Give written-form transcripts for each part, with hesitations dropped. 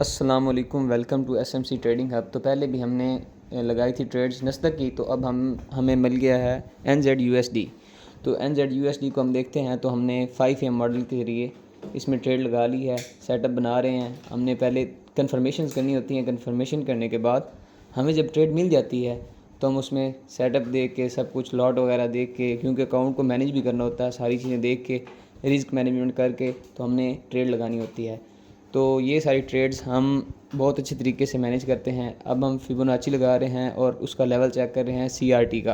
अस्सलाम वालेकुम, welcome to SMC trading hub. तो पहले भी हमने लगाई थी ट्रेड्स नस्दक की, तो अब हमें मिल गया है NZUSD। तो NZUSD को हम देखते हैं तो हमने 5 AM मॉडल के ज़रिए इसमें ट्रेड लगा ली है, सेटअप बना रहे हैं। हमने पहले कन्फर्मेशन करनी होती हैं। कन्फर्मेशन करने के बाद हमें जब ट्रेड मिल जाती है तो हम उसमें सेटअप देख के, सब कुछ लॉट वगैरह देख के, क्योंकि अकाउंट को मैनेज भी करना होता है, सारी चीज़ें देख के, रिस्क मैनेजमेंट करके तो हमने ट्रेड लगानी होती है। तो ये सारी ट्रेड्स हम बहुत अच्छे तरीके से मैनेज करते हैं। अब हम फिबोनाची लगा रहे हैं और उसका लेवल चेक कर रहे हैं CRT का,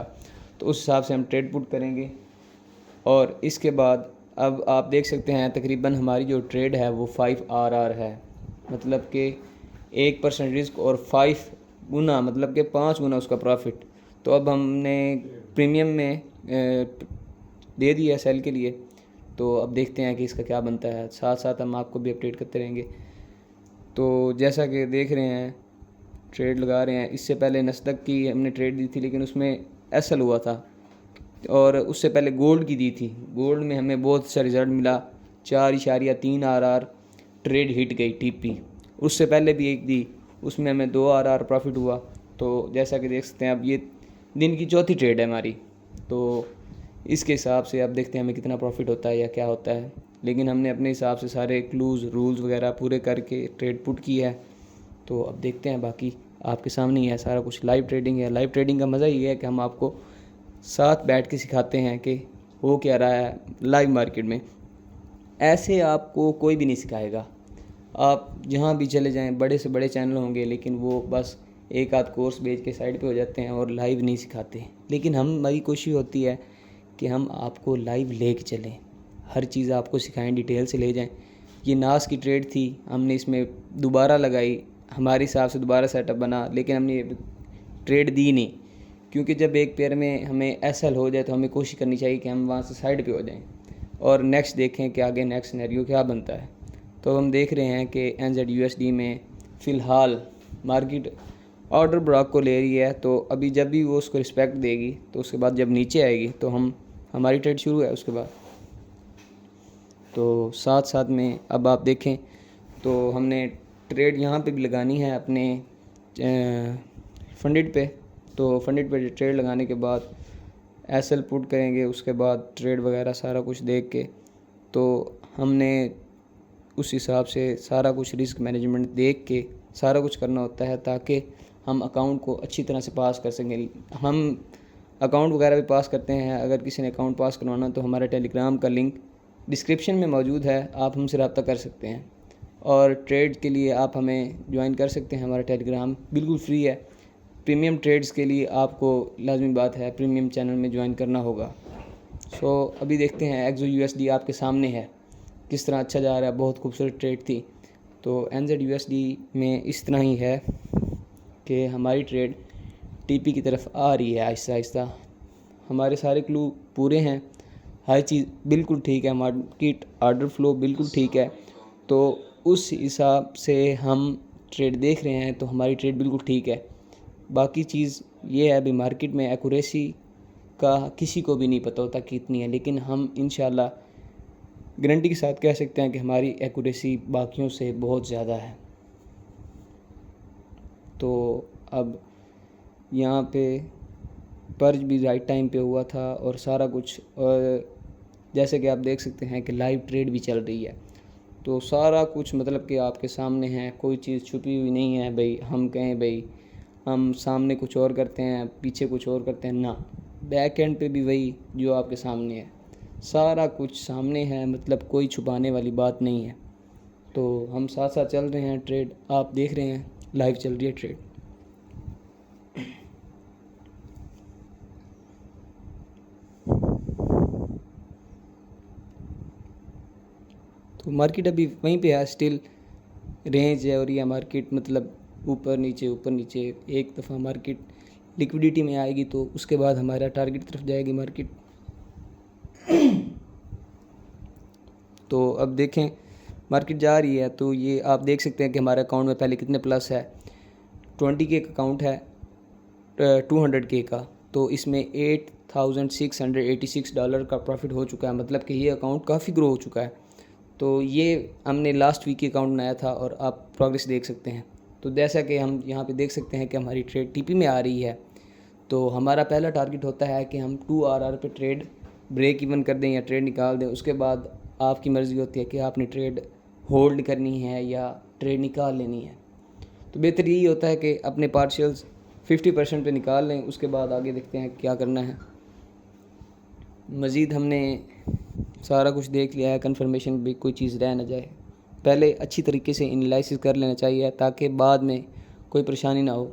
तो उस हिसाब से हम ट्रेड पुट करेंगे। और इसके बाद अब आप देख सकते हैं तकरीबन हमारी जो ट्रेड है वो 5RR है, मतलब कि 1% रिस्क और 5 गुना, मतलब कि 5 गुना उसका प्रॉफिट। तो अब हमने प्रीमियम में दे दिया सेल के लिए, तो अब देखते हैं कि इसका क्या बनता है। साथ साथ हम आपको भी अपडेट करते रहेंगे। तो जैसा कि देख रहे हैं ट्रेड लगा रहे हैं। इससे पहले नस्दक की हमने ट्रेड दी थी, लेकिन उसमें SL हुआ था, और उससे पहले गोल्ड की दी थी। गोल्ड में हमें बहुत अच्छा रिज़ल्ट मिला, 4.3 RR ट्रेड हिट गई TP। उससे पहले भी एक दी, उसमें हमें 2 RR प्रॉफिट हुआ। तो जैसा कि देख सकते हैं अब ये दिन की चौथी ट्रेड है हमारी, तो इसके हिसाब से अब देखते हैं हमें कितना प्रॉफिट होता है या क्या होता है। लेकिन हमने अपने हिसाब से सारे क्लूज़ रूल्स वगैरह पूरे करके ट्रेड पुट की है। तो अब देखते हैं, बाकी आपके सामने ही है सारा कुछ। लाइव ट्रेडिंग है। लाइव ट्रेडिंग का मज़ा ये है कि हम आपको साथ बैठ के सिखाते हैं कि हो क्या रहा है लाइव मार्केट में। ऐसे आपको कोई भी नहीं सिखाएगा। आप जहाँ भी चले जाएं, बड़े से बड़े चैनल होंगे, लेकिन वो बस एक आध कोर्स बेच के साइड पे हो जाते हैं और लाइव नहीं सिखाते। लेकिन हमारी कोशिश होती है कि हम आपको लाइव लेके चलें, हर चीज़ आपको सिखाएं, डिटेल से ले जाएं। ये नास की ट्रेड थी, हमने इसमें दोबारा लगाई, हमारे हिसाब से दोबारा सेटअप बना, लेकिन हमने ट्रेड दी नहीं, क्योंकि जब एक पेयर में हमें SL हो जाए तो हमें कोशिश करनी चाहिए कि हम वहाँ से साइड पे हो जाएं और नेक्स्ट देखें कि आगे नेक्स्ट सिनेरियो क्या बनता है। तो हम देख रहे हैं कि NZUSD में फ़िलहाल मार्केट ऑर्डर ब्लॉक को ले रही है। तो अभी जब भी वो उसको रिस्पेक्ट देगी तो उसके बाद जब नीचे आएगी तो हमारी ट्रेड शुरू है उसके बाद। तो साथ साथ में अब आप देखें तो हमने ट्रेड यहाँ पे भी लगानी है अपने फंडेड पे। तो फंडेड पे ट्रेड लगाने के बाद SL पुट करेंगे, उसके बाद ट्रेड वगैरह सारा कुछ देख के तो हमने उस हिसाब से सारा कुछ रिस्क मैनेजमेंट देख के सारा कुछ करना होता है, ताकि हम अकाउंट को अच्छी तरह से पास कर सकें। हम अकाउंट वगैरह भी पास करते हैं। अगर किसी ने अकाउंट पास करवाना तो हमारा टेलीग्राम का लिंक डिस्क्रिप्शन में मौजूद है, आप हमसे रब्ता कर सकते हैं। और ट्रेड के लिए आप हमें ज्वाइन कर सकते हैं, हमारा टेलीग्राम बिल्कुल फ्री है। प्रीमियम ट्रेड्स के लिए आपको लाजमी बात है प्रीमियम चैनल में ज्वाइन करना होगा। अभी देखते हैं XUSD आपके सामने है किस तरह अच्छा जा रहा है। बहुत खूबसूरत ट्रेड थी। तो NZUSD में इस तरह ही है कि हमारी ट्रेड TP की तरफ आ रही है आहिस्ता आहिस्ता। हमारे सारे क्लू पूरे हैं, हर चीज़ बिल्कुल ठीक है, मार्केट ऑर्डर फ्लो बिल्कुल ठीक है। तो उस हिसाब से हम ट्रेड देख रहे हैं, तो हमारी ट्रेड बिल्कुल ठीक है। बाकी चीज़ ये है, अभी मार्केट में एक्यूरेसी का किसी को भी नहीं पता होता कितनी है, लेकिन हम इंशाल्लाह गारंटी के साथ कह सकते हैं कि हमारी एक्यूरेसी बाकियों से बहुत ज़्यादा है। तो अब यहाँ पे पर्ज भी राइट टाइम पे हुआ था और सारा कुछ, और जैसे कि आप देख सकते हैं कि लाइव ट्रेड भी चल रही है। तो सारा कुछ मतलब कि आपके सामने है, कोई चीज़ छुपी हुई नहीं है। भाई हम कहें भाई हम सामने कुछ और करते हैं, पीछे कुछ और करते हैं ना, बैक एंड पे भी वही जो आपके सामने है, सारा कुछ सामने है, मतलब कोई छुपाने वाली बात नहीं है। तो हम साथ साथ चल रहे हैं, ट्रेड आप देख रहे हैं लाइव चल रही है ट्रेड। तो मार्केट अभी वहीं पे है, स्टिल रेंज है, और यह मार्केट मतलब ऊपर नीचे। एक दफ़ा मार्केट लिक्विडिटी में आएगी तो उसके बाद हमारा टारगेट तरफ जाएगी मार्केट। तो अब देखें मार्केट जा रही है, तो ये आप देख सकते हैं कि हमारे अकाउंट में पहले कितने प्लस है। 20K का अकाउंट है 200K का, तो इसमें $8,686 का प्रॉफिट हो चुका है, मतलब कि ये अकाउंट काफ़ी ग्रो हो चुका है। तो ये हमने लास्ट वीक अकाउंट बनाया था और आप प्रोग्रेस देख सकते हैं। तो जैसा कि हम यहाँ पे देख सकते हैं कि हमारी ट्रेड टीपी में आ रही है। तो हमारा पहला टारगेट होता है कि हम 2 RR पे ट्रेड ब्रेक इवन कर दें या ट्रेड निकाल दें। उसके बाद आपकी मर्ज़ी होती है कि आपने ट्रेड होल्ड करनी है या ट्रेड निकाल लेनी है। तो बेहतर यही होता है कि अपने पार्शियल्स 50% पे निकाल लें, उसके बाद आगे देखते हैं क्या करना है। मज़ीद हमने सारा कुछ देख लिया है, कंफर्मेशन भी कोई चीज़ रह ना जाए। पहले अच्छी तरीके से एनालिसिस कर लेना चाहिए ताकि बाद में कोई परेशानी ना हो।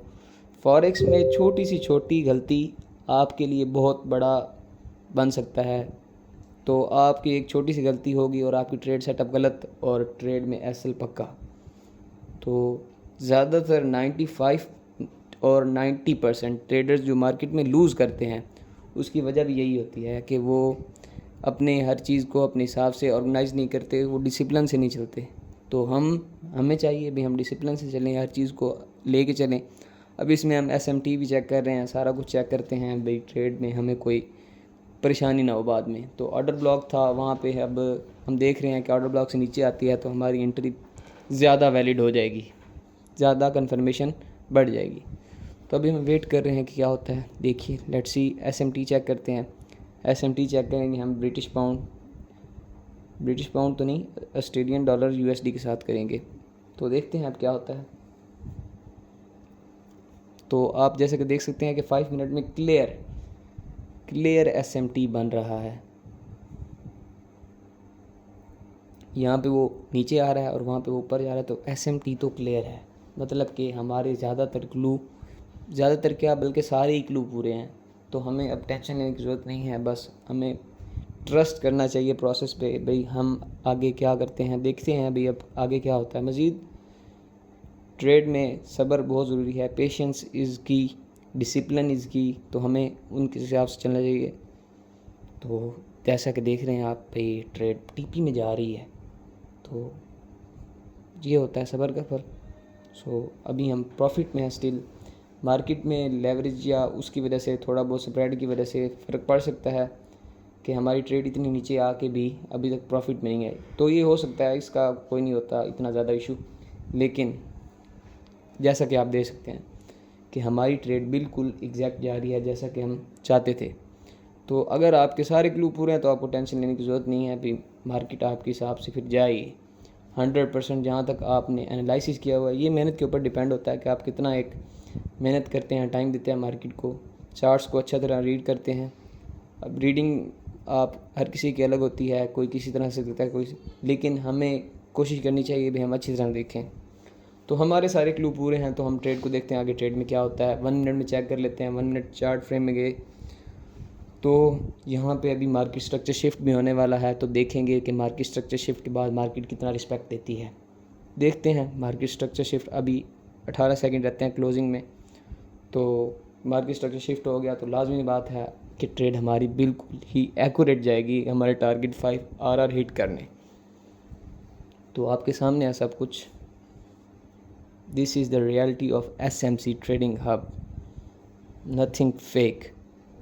फॉरेक्स में छोटी सी छोटी गलती आपके लिए बहुत बड़ा बन सकता है। तो आपकी एक छोटी सी गलती होगी और आपकी ट्रेड सेटअप गलत और ट्रेड में एसएल पक्का। तो ज़्यादातर 95 और 90% ट्रेडर्स जो मार्केट में लूज़ करते हैं उसकी वजह भी यही होती है कि वो अपने हर चीज़ को अपने हिसाब से ऑर्गेनाइज़ नहीं करते, वो डिसिप्लिन से नहीं चलते। तो हमें चाहिए भी हम डिसिप्लिन से चलें, हर चीज़ को लेके चलें। अब इसमें हम SMT भी चेक कर रहे हैं, सारा कुछ चेक करते हैं भाई ट्रेड में हमें कोई परेशानी ना हो बाद में। तो ऑर्डर ब्लॉक था वहाँ पे, अब हम देख रहे हैं कि ऑर्डर ब्लॉक से नीचे आती है तो हमारी एंट्री ज़्यादा वैलिड हो जाएगी, ज़्यादा कंफर्मेशन बढ़ जाएगी। तो अभी हम वेट कर रहे हैं कि क्या होता है। देखिए लेट्स सी, SMT चेक करते हैं। SMT चेक करेंगे हम ब्रिटिश पाउंड तो नहीं, ऑस्ट्रेलियन डॉलर USD के साथ करेंगे। तो देखते हैं अब क्या होता है। तो आप जैसे कि देख सकते हैं कि 5 मिनट में क्लियर SMT बन रहा है। यहाँ पे वो नीचे आ रहा है और वहाँ पे वो ऊपर जा रहा है, तो SMT तो क्लियर है। मतलब कि हमारे ज़्यादातर क्या बल्कि सारे ही क्लू पूरे हैं। तो हमें अब टेंशन लेने की ज़रूरत नहीं है, बस हमें ट्रस्ट करना चाहिए प्रोसेस पे। भाई हम आगे क्या करते हैं, देखते हैं भाई अब आगे क्या होता है। मज़ीद ट्रेड में सब्र बहुत ज़रूरी है, पेशेंस इज़ की, डिसिप्लिन इज़ की। तो हमें उनके हिसाब से चलना चाहिए। तो जैसा कि देख रहे हैं आप भाई ट्रेड टीपी में जा रही है, तो ये होता है सब्र का फल। सो अभी हम प्रॉफिट में हैं स्टिल। मार्केट में लेवरेज या उसकी वजह से थोड़ा बहुत स्प्रेड की वजह से फ़र्क पड़ सकता है कि हमारी ट्रेड इतनी नीचे आके भी अभी तक प्रॉफिट में नहीं आई। तो ये हो सकता है, इसका कोई नहीं होता इतना ज़्यादा इशू। लेकिन जैसा कि आप देख सकते हैं कि हमारी ट्रेड बिल्कुल एग्जैक्ट जा रही है जैसा कि हम चाहते थे। तो अगर आपके सारे क्लू पूरे हैं तो आपको टेंशन लेने की ज़रूरत नहीं है। अभी मार्केट आपके हिसाब से फिर जाएगी 100%। जहाँ तक आपने एनालिसिस किया हुआ है, ये मेहनत के ऊपर डिपेंड होता है कि आप कितना एक मेहनत करते हैं, टाइम देते हैं मार्केट को, चार्ट्स को अच्छा तरह रीड करते हैं। अब रीडिंग आप हर किसी की अलग होती है, कोई किसी तरह से देता है लेकिन हमें कोशिश करनी चाहिए भी हम अच्छी तरह देखें। तो हमारे सारे क्लू पूरे हैं, तो हम ट्रेड को देखते हैं आगे ट्रेड में क्या होता है। 1 मिनट में चेक कर लेते हैं। 1 मिनट चार्ट फ्रेम में गए तो यहाँ पे अभी मार्केट स्ट्रक्चर शिफ्ट भी होने वाला है। तो देखेंगे कि मार्केट स्ट्रक्चर शिफ्ट के बाद मार्केट कितना रिस्पेक्ट देती है। देखते हैं मार्केट स्ट्रक्चर शिफ्ट, अभी 18 सेकंड रहते हैं क्लोजिंग में। तो मार्केट स्ट्रक्चर शिफ्ट हो गया तो लाजमी बात है कि ट्रेड हमारी बिल्कुल ही एक्यूरेट जाएगी हमारे टारगेट 5 RR हिट करने। तो आपके सामने है सब कुछ। This is the reality of SMC trading hub, nothing fake.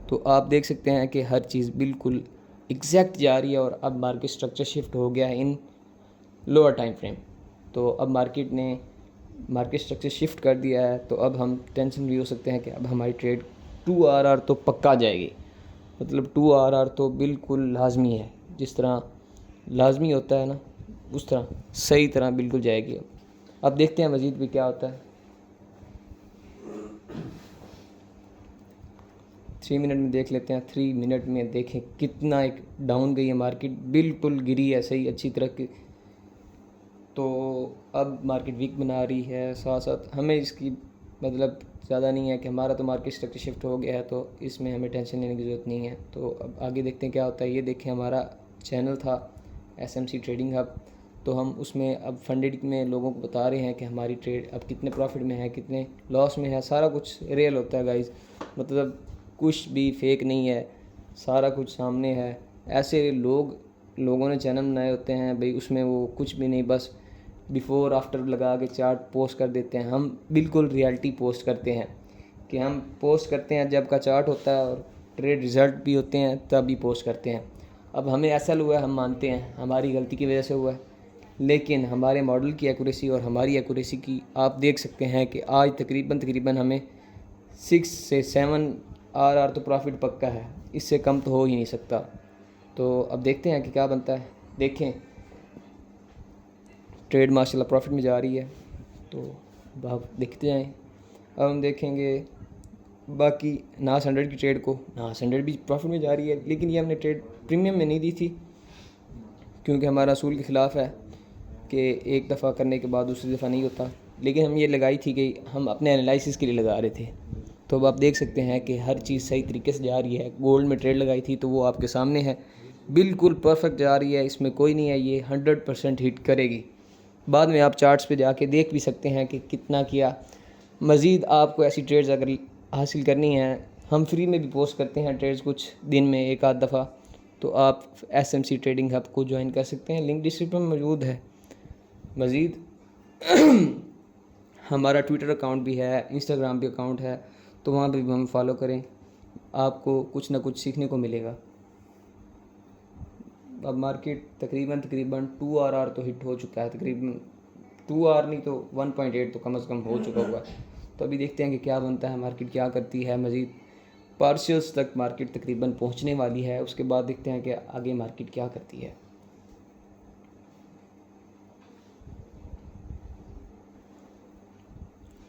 तो आप देख सकते हैं कि हर चीज़ बिल्कुल एग्जैक्ट जा रही है और अब मार्केट स्ट्रक्चर शिफ्ट हो गया है इन लोअर टाइम फ्रेम। तो अब मार्केट ने मार्केट स्ट्रक्चर शिफ्ट कर दिया है। तो अब हम टेंशन भी हो सकते हैं कि अब हमारी ट्रेड 2 RR तो पक्का जाएगी। मतलब 2 RR तो बिल्कुल लाजमी है, जिस तरह लाजमी होता है ना उस तरह सही तरह बिल्कुल जाएगी। अब देखते हैं मज़ीद भी क्या होता है। 3 मिनट में देख लेते हैं। 3 मिनट में देखें कितना एक डाउन गई है मार्केट, बिल्कुल गिरी है सही अच्छी तरह की। तो अब मार्केट वीक बना रही है। साथ साथ हमें इसकी मतलब ज़्यादा नहीं है कि हमारा तो मार्केट स्ट्रक्चर शिफ्ट हो गया है, तो इसमें हमें टेंशन लेने की ज़रूरत नहीं है। तो अब आगे देखते हैं क्या होता है। ये देखें हमारा चैनल था SMC ट्रेडिंग हब, तो हम उसमें अब फंडेड में लोगों को बता रहे हैं कि हमारी ट्रेड अब कितने प्रॉफिट में है, कितने लॉस में है। सारा कुछ रियल होता है गाइज, मतलब कुछ भी फेक नहीं है, सारा कुछ सामने है। ऐसे लोगों ने चैनल बनाए होते हैं भाई, उसमें वो कुछ भी नहीं, बस बिफ़ोर आफ्टर लगा के चार्ट पोस्ट कर देते हैं। हम बिल्कुल रियलिटी पोस्ट करते हैं कि हम पोस्ट करते हैं जब का चार्ट होता है और ट्रेड रिज़ल्ट भी होते हैं तभी पोस्ट करते हैं। अब हमें ऐसा हुआ है, हम मानते हैं हमारी गलती की वजह से हुआ है, लेकिन हमारे मॉडल की एक्यूरेसी और हमारी एक्यूरेसी की आप देख सकते हैं कि आज तकरीबन हमें 6 से 7 आर तो प्रॉफिट पक्का है, इससे कम तो हो ही नहीं सकता। तो अब देखते हैं कि क्या बनता है। देखें ट्रेड माशाल्लाह प्रॉफिट में जा रही है, तो आप देखते जाएं। अब हम देखेंगे बाकी नास 100 की ट्रेड को। नास 100 भी प्रॉफिट में जा रही है, लेकिन ये हमने ट्रेड प्रीमियम में नहीं दी थी, क्योंकि हमारा असूल के ख़िलाफ़ है कि एक दफ़ा करने के बाद दूसरी दफ़ा नहीं होता। लेकिन हम ये लगाई थी कि हम अपने एनालिसिस के लिए लगा रहे थे। तो अब आप देख सकते हैं कि हर चीज़ सही तरीके से जा रही है। गोल्ड में ट्रेड लगाई थी तो वो आपके सामने है, बिल्कुल परफेक्ट जा रही है, इसमें कोई नहीं है, ये 100% हिट करेगी। बाद में आप चार्ट्स पे जाके देख भी सकते हैं कि कितना किया। मज़ीद आपको ऐसी ट्रेड्स अगर हासिल करनी है, हम फ्री में भी पोस्ट करते हैं ट्रेड्स कुछ दिन में एक आध दफ़ा, तो आप SMC ट्रेडिंग हब को ज्वाइन कर सकते हैं, लिंक डिस्क्रिप्शन में मौजूद है। मज़ीद हमारा ट्विटर अकाउंट भी है, इंस्टाग्राम भी अकाउंट है, तो वहाँ पे भी हम फॉलो करें, आपको कुछ ना कुछ सीखने को मिलेगा। अब मार्केट तकरीबन 2 आर तो हिट हो चुका है, तकरीबन 2 आर नहीं तो 1.8 तो कम से कम हो चुका हुआ है। तो अभी देखते हैं कि क्या बनता है, मार्केट क्या करती है। मज़ीद पार्शियल्स तक मार्केट तकरीबन पहुंचने वाली है, उसके बाद देखते हैं कि आगे मार्केट क्या करती है।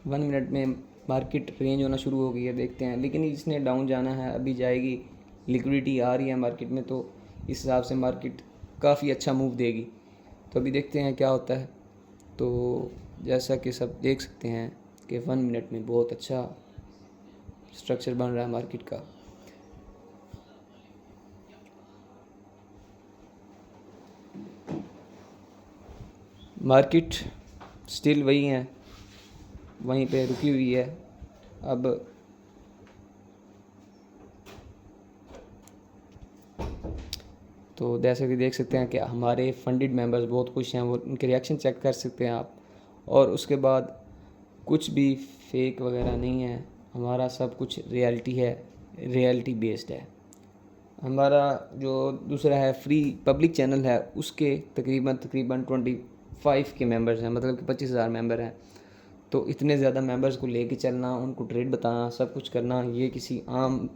वन मिनट में मार्केट रेंज होना शुरू हो गई है, देखते हैं। लेकिन इसने डाउन जाना है, अभी जाएगी, लिक्विडिटी आ रही है मार्केट में, तो इस हिसाब से मार्केट काफ़ी अच्छा मूव देगी। तो अभी देखते हैं क्या होता है। तो जैसा कि सब देख सकते हैं कि 1 मिनट में बहुत अच्छा स्ट्रक्चर बन रहा है मार्केट का। मार्केट स्टिल वही है, वहीं पे रुकी हुई है। अब तो जैसे कि देख सकते हैं कि हमारे फंडेड मेंबर्स बहुत खुश हैं, वो उनके रिएक्शन चेक कर सकते हैं आप। और उसके बाद कुछ भी फेक वगैरह नहीं है, हमारा सब कुछ रियलिटी है, रियलिटी बेस्ड है। हमारा जो दूसरा है फ्री पब्लिक चैनल है, उसके तकरीबन 25 के मेंबर्स हैं, मतलब कि 25,000 मेंबर हैं। तो इतने ज़्यादा मेंबर्स को लेके चलना, उनको ट्रेड बताना, सब कुछ करना, ये किसी आम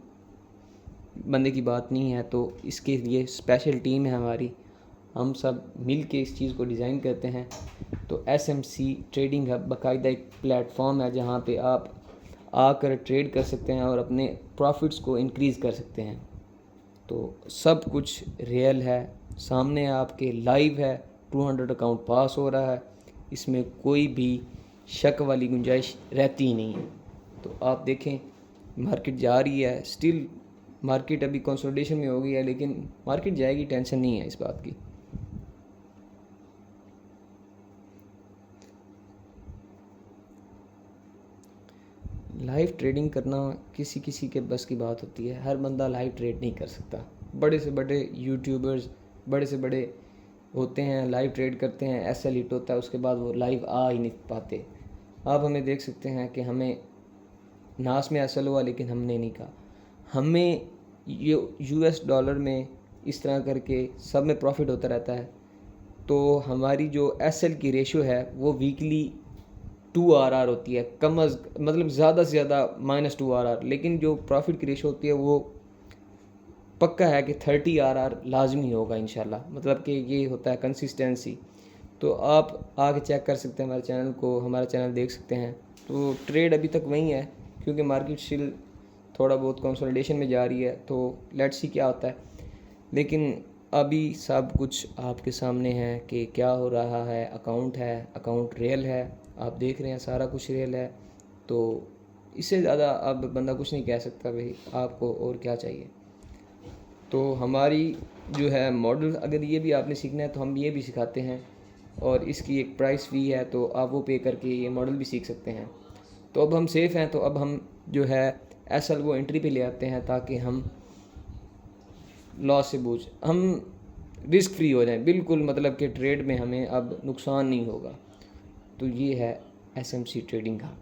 बंदे की बात नहीं है। तो इसके लिए स्पेशल टीम है हमारी, हम सब मिल के इस चीज़ को डिज़ाइन करते हैं। तो SMC ट्रेडिंग हब बाकायदा एक प्लेटफॉर्म है जहाँ पे आप आकर ट्रेड कर सकते हैं और अपने प्रॉफिट्स को इंक्रीज़ कर सकते हैं। तो सब कुछ रियल है, सामने आपके लाइव है, 200 अकाउंट पास हो रहा है, इसमें कोई भी शक वाली गुंजाइश रहती ही नहीं है। तो आप देखें मार्केट जा रही है, स्टिल मार्केट अभी कंसोलिडेशन में हो गई है, लेकिन मार्केट जाएगी, टेंशन नहीं है इस बात की। लाइव ट्रेडिंग करना किसी किसी के बस की बात होती है, हर बंदा लाइव ट्रेड नहीं कर सकता। बड़े से बड़े यूट्यूबर्स, बड़े से बड़े होते हैं, लाइव ट्रेड करते हैं, SL हिट होता है, उसके बाद वो लाइव आ ही नहीं पाते। आप हमें देख सकते हैं कि हमें नास में SL हुआ, लेकिन हमने नहीं कहा। हमें ये $, में इस तरह करके सब में प्रॉफिट होता रहता है। तो हमारी जो SL की रेशो है वो वीकली 2 RR होती है, मतलब ज़्यादा से ज़्यादा -2 RR, लेकिन जो प्रॉफिट की रेशो होती है वो पक्का है कि 30 RR लाजमी होगा इंशाल्लाह। मतलब कि ये होता है कंसिस्टेंसी। तो आप आके चेक कर सकते हैं हमारे चैनल को, हमारा चैनल देख सकते हैं। तो ट्रेड अभी तक वही है, क्योंकि मार्केट स्टिल थोड़ा बहुत कंसोलिडेशन में जा रही है, तो लेट्स सी क्या होता है। लेकिन अभी सब कुछ आपके सामने है कि क्या हो रहा है। अकाउंट रियल है, आप देख रहे हैं, सारा कुछ रियल है। तो इससे ज़्यादा अब बंदा कुछ नहीं कह सकता भाई, आपको और क्या चाहिए। तो हमारी जो है मॉडल, अगर ये भी आपने सीखना है तो हम ये भी सिखाते हैं, और इसकी एक प्राइस फ़ी है, तो आप वो पे करके ये मॉडल भी सीख सकते हैं। तो अब हम सेफ़ हैं, तो अब हम जो है SL वो एंट्री पे ले आते हैं, ताकि हम लॉस से हम रिस्क फ्री हो जाएं बिल्कुल, मतलब कि ट्रेड में हमें अब नुकसान नहीं होगा। तो ये है SMC ट्रेडिंग का।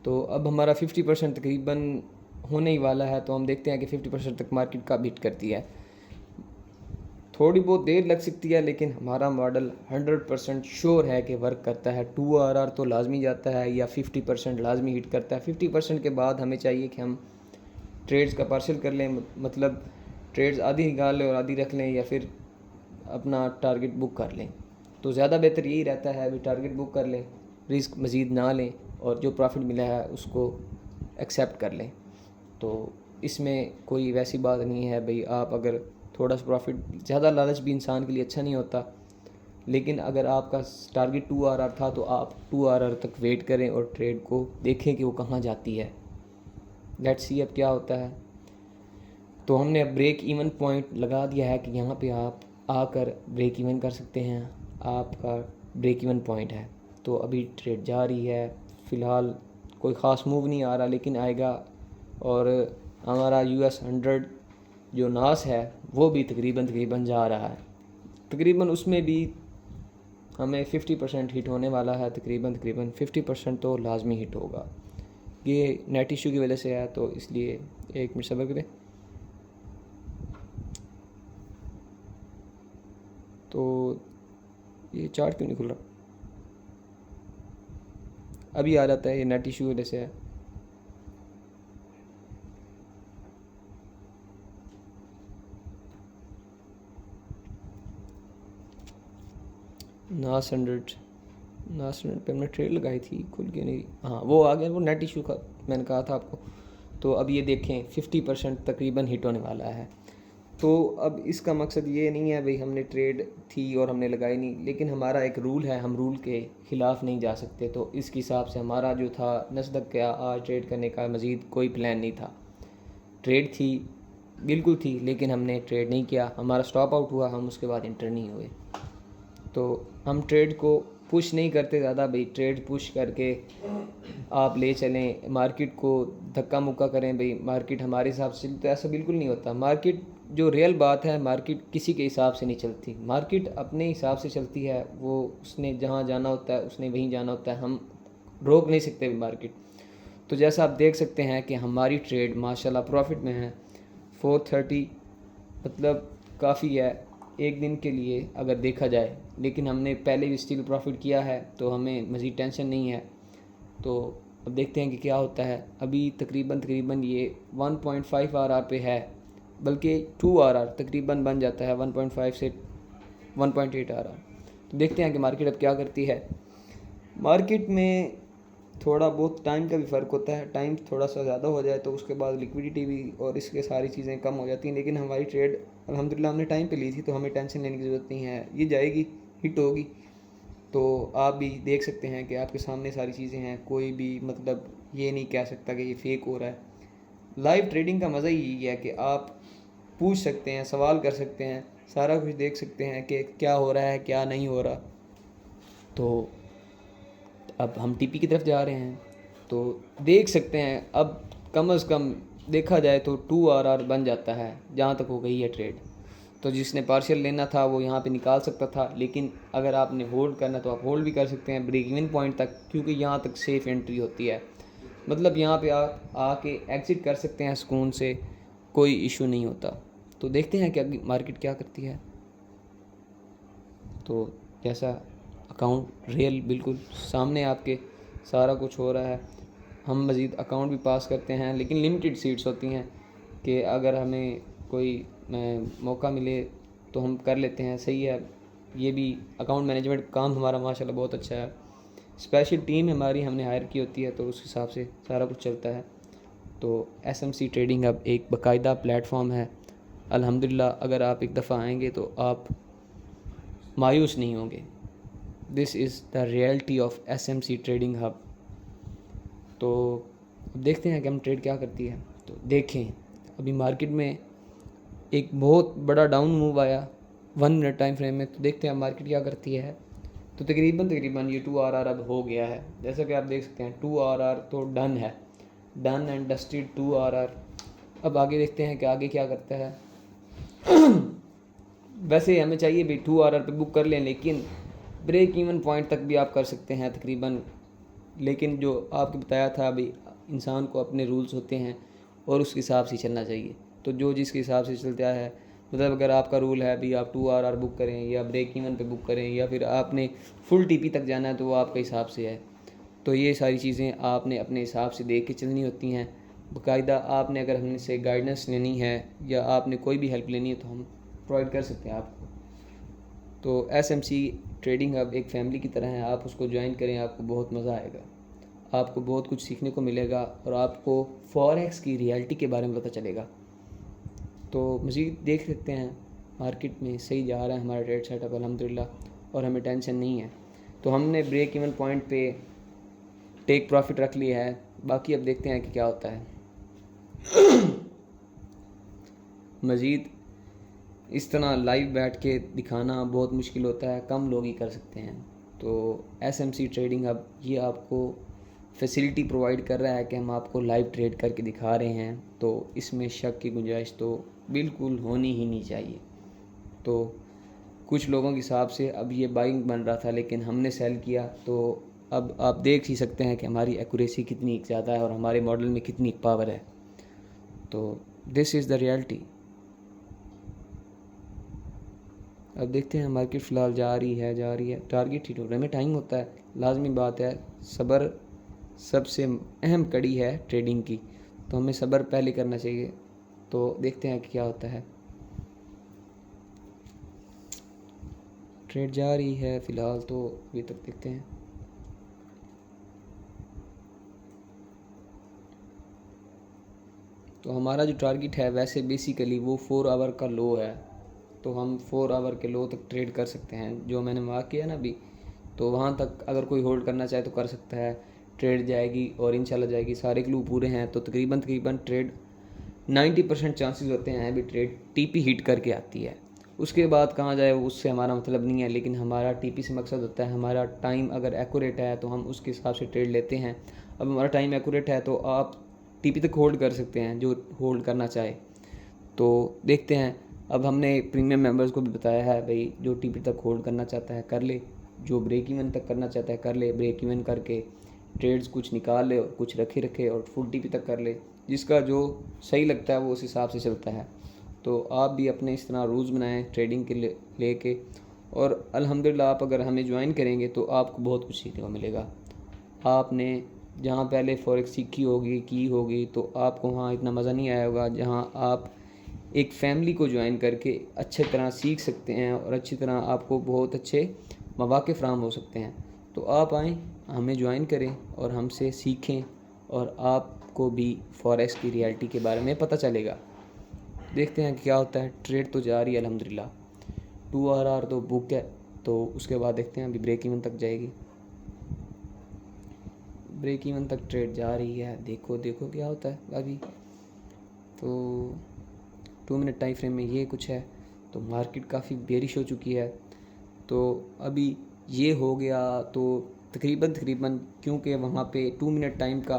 तो अब हमारा 50% तकरीबन होने ही वाला है, तो हम देखते हैं कि 50% तक मार्केट का हिट करती है। थोड़ी बहुत देर लग सकती है, लेकिन हमारा मॉडल 100% श्योर है कि वर्क करता है। 2RR तो लाजमी जाता है या 50% लाजमी हिट करता है। 50% के बाद हमें चाहिए कि हम ट्रेड्स का पार्शल कर लें, मतलब ट्रेड्स आधी निकाल लें और आधी रख लें, या फिर अपना टारगेट बुक कर लें। तो ज़्यादा बेहतर यही रहता है, अभी टारगेट बुक कर लें, रिस्क मज़ीद ना लें और जो प्रॉफिट मिला है उसको एक्सेप्ट कर लें। तो इसमें कोई वैसी बात नहीं है भाई, आप अगर थोड़ा सा प्रॉफिट, ज़्यादा लालच भी इंसान के लिए अच्छा नहीं होता, लेकिन अगर आपका टारगेट 2RR था तो आप 2RR तक वेट करें और ट्रेड को देखें कि वो कहाँ जाती है। लेट्स सी अब क्या होता है। तो हमने अब ब्रेक इवन पॉइंट लगा दिया है कि यहाँ पे आप आकर ब्रेक इवन कर सकते हैं, आपका ब्रेक इवन पॉइंट है। तो अभी ट्रेड जा रही है, फ़िलहाल कोई ख़ास मूव नहीं आ रहा, लेकिन आएगा। और हमारा US 100 जो नास है वो भी तकरीबन जा रहा है, तकरीबन उसमें भी हमें 50% हिट होने वाला है। तकरीबन 50% तो लाजमी हिट होगा। ये नेट इशू की वजह से है, तो इसलिए 1 मिनट सब्र करें। तो ये चार्ट क्यों नहीं खुल रहा? अभी आ जाता है, ये नेट इशू की वजह से है। नास 100 पे हमने ट्रेड लगाई थी, खुल के नहीं, हाँ वो आ गया, वो नेट इशू का मैंने कहा था आपको। तो अब ये देखें 50% तकरीबन हिट होने वाला है। तो अब इसका मकसद ये नहीं है भाई हमने ट्रेड थी और हमने लगाई नहीं, लेकिन हमारा एक रूल है, हम रूल के ख़िलाफ़ नहीं जा सकते। तो इसके हिसाब से हमारा जो था नस्दक का आज ट्रेड करने का मज़ीद कोई प्लान नहीं था। ट्रेड थी, बिल्कुल थी, लेकिन हमने ट्रेड नहीं किया, हमारा स्टॉप आउट हुआ, हम उसके बाद इंटर नहीं हुए। तो हम ट्रेड को पुश नहीं करते ज़्यादा भाई, ट्रेड पुश करके आप ले चलें, मार्केट को धक्का मुक्का करें भाई, मार्केट हमारे हिसाब से, तो ऐसा बिल्कुल नहीं होता। मार्केट जो रियल बात है, मार्केट किसी के हिसाब से नहीं चलती, मार्केट अपने हिसाब से चलती है। वो उसने जहाँ जाना होता है उसने वहीं जाना होता है, हम रोक नहीं सकते मार्केट। तो जैसा आप देख सकते हैं कि हमारी ट्रेड माशाल्लाह प्रॉफिट में है। 430 मतलब काफ़ी है एक दिन के लिए अगर देखा जाए, लेकिन हमने पहले भी स्टिल प्रॉफिट किया है, तो हमें मज़ीद टेंशन नहीं है। तो अब देखते हैं कि क्या होता है। अभी तकरीबन ये 1.5 RR पे है, बल्कि 2RR तकरीबन बन जाता है, 1.5 से 1.8 RR। तो देखते हैं कि मार्केट अब क्या करती है। मार्केट में थोड़ा बहुत टाइम का भी फ़र्क होता है, टाइम थोड़ा सा ज़्यादा हो जाए तो उसके बाद लिक्विडिटी भी और इसके सारी चीज़ें कम हो जाती हैं। लेकिन हमारी ट्रेड अल्हम्दुलिल्लाह हमने टाइम पे ली थी, तो हमें टेंशन लेने की ज़रूरत नहीं है, ये जाएगी, हिट होगी। तो आप भी देख सकते हैं कि आपके सामने सारी चीज़ें हैं, कोई भी मतलब ये नहीं कह सकता कि ये फ़ेक हो रहा है। लाइव ट्रेडिंग का मज़ा ही यही है कि आप पूछ सकते हैं, सवाल कर सकते हैं, सारा कुछ देख सकते हैं कि क्या हो रहा है क्या नहीं हो रहा। तो अब हम टीपी की तरफ जा रहे हैं, तो देख सकते हैं अब कम से कम देखा जाए तो 2RR बन जाता है जहाँ तक हो गई है ट्रेड। तो जिसने पार्शियल लेना था वो यहाँ पे निकाल सकता था, लेकिन अगर आपने होल्ड करना तो आप होल्ड भी कर सकते हैं ब्रेक इवन पॉइंट तक, क्योंकि यहाँ तक सेफ़ एंट्री होती है। मतलब यहाँ पे आप आके एग्ज़िट कर सकते हैं सुकून से, कोई इशू नहीं होता। तो देखते हैं कि मार्केट क्या करती है। तो जैसा अकाउंट रियल बिल्कुल सामने आपके सारा कुछ हो रहा है। हम मज़ीद अकाउंट भी पास करते हैं, लेकिन लिमिटेड सीट्स होती हैं कि अगर हमें कोई मौका मिले तो हम कर लेते हैं। सही है, ये भी अकाउंट मैनेजमेंट काम हमारा माशाल्लाह बहुत अच्छा है। स्पेशल टीम हमारी हमने हायर की होती है, तो उस हिसाब से सारा कुछ चलता है। तो SMC ट्रेडिंग अब एक बाकायदा प्लेटफॉर्म है अल्हम्दुलिल्लाह। अगर आप एक दफ़ा आएंगे तो आप मायूस नहीं होंगे। This is the reality of SMC trading hub. तो अब देखते हैं कि हम ट्रेड क्या करती है। तो देखें अभी मार्केट में एक बहुत बड़ा डाउन मूव आया 1 मिनट टाइम फ्रेम में, तो देखते हैं मार्केट क्या करती है। तो तकरीबन ये 2RR अब हो गया है, जैसा कि आप देख सकते हैं 2RR तो डन है, डन एंड डस्टेड 2RR। अब आगे देखते हैं कि आगे क्या करता है। वैसे हमें चाहिए भाई 2RR पे बुक कर लें, लेकिन ब्रेक इवन पॉइंट तक भी आप कर सकते हैं तकरीबन। लेकिन जो आपको बताया था भाई, इंसान को अपने रूल्स होते हैं और उसके हिसाब से चलना चाहिए। तो जो जिसके हिसाब से चलता है, मतलब अगर आपका रूल है भी आप 2 RR बुक करें या ब्रेक इवन पे बुक करें या फिर आपने फुल टीपी तक जाना है, तो वो आपके हिसाब से है। तो ये सारी चीज़ें आपने अपने हिसाब से देख के चलनी होती हैं। बाकायदा आपने अगर हमसे गाइडेंस लेनी है या आपने कोई भी हेल्प लेनी है तो हम प्रोवाइड कर सकते हैं आपको। तो SMC ट्रेडिंग हब एक फैमिली की तरह है, आप उसको ज्वाइन करें, आपको बहुत मज़ा आएगा, आपको बहुत कुछ सीखने को मिलेगा और आपको फॉरेक्स की रियलिटी के बारे में पता चलेगा। तो मज़ीद देख सकते हैं मार्केट में सही जा रहा है हमारा ट्रेड सेटअप अल्हम्दुलिल्लाह, और हमें टेंशन नहीं है। तो हमने ब्रेक इवन पॉइंट पे टेक प्रॉफिट रख लिया है, बाकी अब देखते हैं कि क्या होता है। मज़ीद इस तरह लाइव बैठ के दिखाना बहुत मुश्किल होता है, कम लोग ही कर सकते हैं। तो SMC ट्रेडिंग हब ये आपको फैसिलिटी प्रोवाइड कर रहा है कि हम आपको लाइव ट्रेड करके दिखा रहे हैं, तो इसमें शक की गुंजाइश तो बिल्कुल होनी ही नहीं चाहिए। तो कुछ लोगों के हिसाब से अब ये बाइंग बन रहा था लेकिन हमने सेल किया, तो अब आप देख ही सकते हैं कि हमारी एक्यूरेसी कितनी ज़्यादा है और हमारे मॉडल में कितनी पावर है। तो दिस इज़ द रियलिटी। अब देखते हैं मार्केट फ़िलहाल जा रही है, टारगेट हिट होने में टाइम होता है, लाजमी बात है। सब्र सबसे अहम कड़ी है ट्रेडिंग की, तो हमें सब्र पहले करना चाहिए। तो देखते हैं कि क्या होता है। ट्रेड जा रही है फ़िलहाल, तो अभी तक देखते हैं। तो हमारा जो टारगेट है वैसे बेसिकली वो 4 आवर का लो है, तो हम 4 आवर के लो तक ट्रेड कर सकते हैं, जो मैंने मार्क किया ना अभी। तो वहाँ तक अगर कोई होल्ड करना चाहे तो कर सकता है, ट्रेड जाएगी और इंशाल्लाह जाएगी। सारे क्लू पूरे हैं तो तकरीबन ट्रेड 90% चांसेस होते हैं अभी ट्रेड टीपी हिट करके आती है। उसके बाद कहाँ जाए उससे हमारा मतलब नहीं है, लेकिन हमारा टीपी से मकसद होता है हमारा टाइम अगर एक्यूरेट है तो हम उसके हिसाब से ट्रेड लेते हैं। अब हमारा टाइम एक्यूरेट है तो आप टीपी तक होल्ड कर सकते हैं जो होल्ड करना चाहे। तो देखते हैं, अब हमने प्रीमियम मेंबर्स को भी बताया है भाई जो टीपी तक होल्ड करना चाहता है कर ले, जो ब्रेक इवन तक करना चाहता है कर ले, ब्रेक इवन करके ट्रेड्स कुछ निकाल ले और कुछ रखे और फुल टीपी तक कर ले। जिसका जो सही लगता है वो उस हिसाब से चलता है। तो आप भी अपने इस तरह रूल्स बनाएं ट्रेडिंग के लेके, और अल्हम्दुलिल्लाह आप अगर हमें ज्वाइन करेंगे तो आपको बहुत कुछ सीखने को मिलेगा। आपने जहाँ पहले फॉरेक्स सीखी होगी की होगी तो आपको वहाँ इतना मज़ा नहीं आया होगा, जहाँ आप एक फैमिली को ज्वाइन करके अच्छी तरह सीख सकते हैं और अच्छी तरह आपको बहुत अच्छे मौक़े फ़राहम हो सकते हैं। तो आप आएँ, हमें ज्वाइन करें और हमसे सीखें, और आपको भी फॉरेक्स की रियलिटी के बारे में पता चलेगा। देखते हैं क्या होता है। ट्रेड तो जा रही है अल्हम्दुलिल्लाह, 2 RR तो बुक है, तो उसके बाद देखते हैं अभी ब्रेक इवन तक जाएगी। ब्रेक इवन तक ट्रेड जा रही है, देखो क्या होता है अभी। तो 2 मिनट टाइम फ्रेम में ये कुछ है। तो मार्केट काफ़ी बेरिश हो चुकी है, तो अभी ये हो गया तो तकरीबन क्योंकि वहाँ पे 2 मिनट टाइम का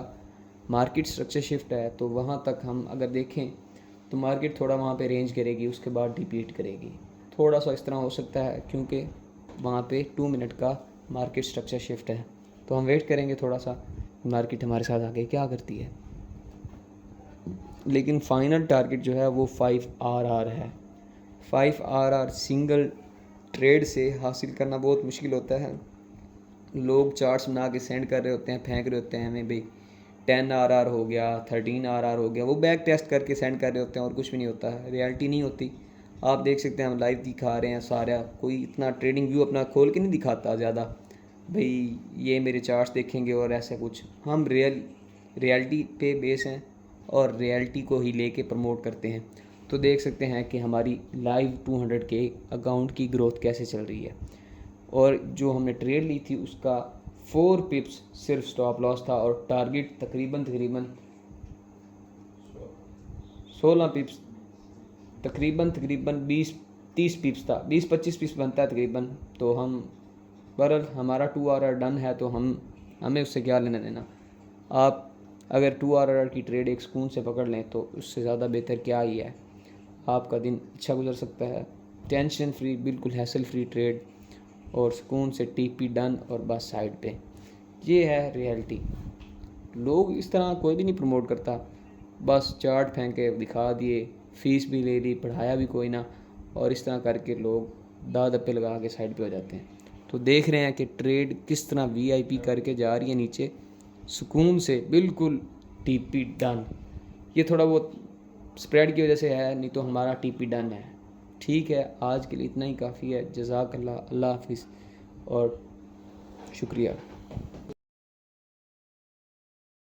मार्केट स्ट्रक्चर शिफ्ट है, तो वहाँ तक हम अगर देखें तो मार्केट थोड़ा वहाँ पे रेंज करेगी, उसके बाद रिपीट करेगी। थोड़ा सा इस तरह हो सकता है क्योंकि वहाँ पे 2 मिनट का मार्केट स्ट्रक्चर शिफ्ट है। तो हम वेट करेंगे थोड़ा सा मार्केट हमारे साथ आगे क्या करती है। लेकिन फाइनल टारगेट जो है वो 5 RR है। 5 RR सिंगल ट्रेड से हासिल करना बहुत मुश्किल होता है। लोग चार्ट्स बना के सेंड कर रहे होते हैं, फेंक रहे होते हैं हमें भाई 10 RR हो गया, 13 RR हो गया, वो बैक टेस्ट करके सेंड कर रहे होते हैं और कुछ भी नहीं होता है, रियलिटी नहीं होती। आप देख सकते हैं हम लाइव दिखा रहे हैं सारा, कोई इतना ट्रेडिंग व्यू अपना खोल के नहीं दिखाता ज़्यादा भाई ये मेरे चार्ट्स देखेंगे और ऐसा कुछ। हम रियलिटी पे बेस हैं और रियलिटी को ही लेके प्रमोट करते हैं। तो देख सकते हैं कि हमारी लाइव 200 के अकाउंट की ग्रोथ कैसे चल रही है, और जो हमने ट्रेड ली थी उसका 4 पिप्स सिर्फ स्टॉप लॉस था और टारगेट तकरीबन 16 पिप्स, तकरीबन 20-30 पिप्स था, 20-25 पिप्स बनता है तकरीबन। तो हम बहरहाल हमारा 2 RR डन है, तो हमें उससे क्या लेना देना। आप अगर 2 RR की ट्रेड एक सुकून से पकड़ लें तो उससे ज़्यादा बेहतर क्या ही है। आपका दिन अच्छा गुजर सकता है, टेंशन फ्री, बिल्कुल हैसल फ्री ट्रेड, और सुकून से टीपी डन और बस साइड पे। ये है रियलिटी। लोग इस तरह कोई भी नहीं प्रमोट करता। बस चार्ट फेंक के दिखा दिए, फ़ीस भी ले ली, पढ़ाया भी कोई ना, और इस तरह करके लोग दाव दप्पे लगा के साइड पे हो जाते हैं। तो देख रहे हैं कि ट्रेड किस तरह वीआईपी करके जा रही है नीचे, सुकून से बिल्कुल टीपी डन। ये थोड़ा बहुत स्प्रेड की वजह से है, नहीं तो हमारा टीपी डन है। ठीक है, आज के लिए इतना ही काफ़ी है। जज़ाकल्लाह, अल्लाह हाफिज़ और शुक्रिया।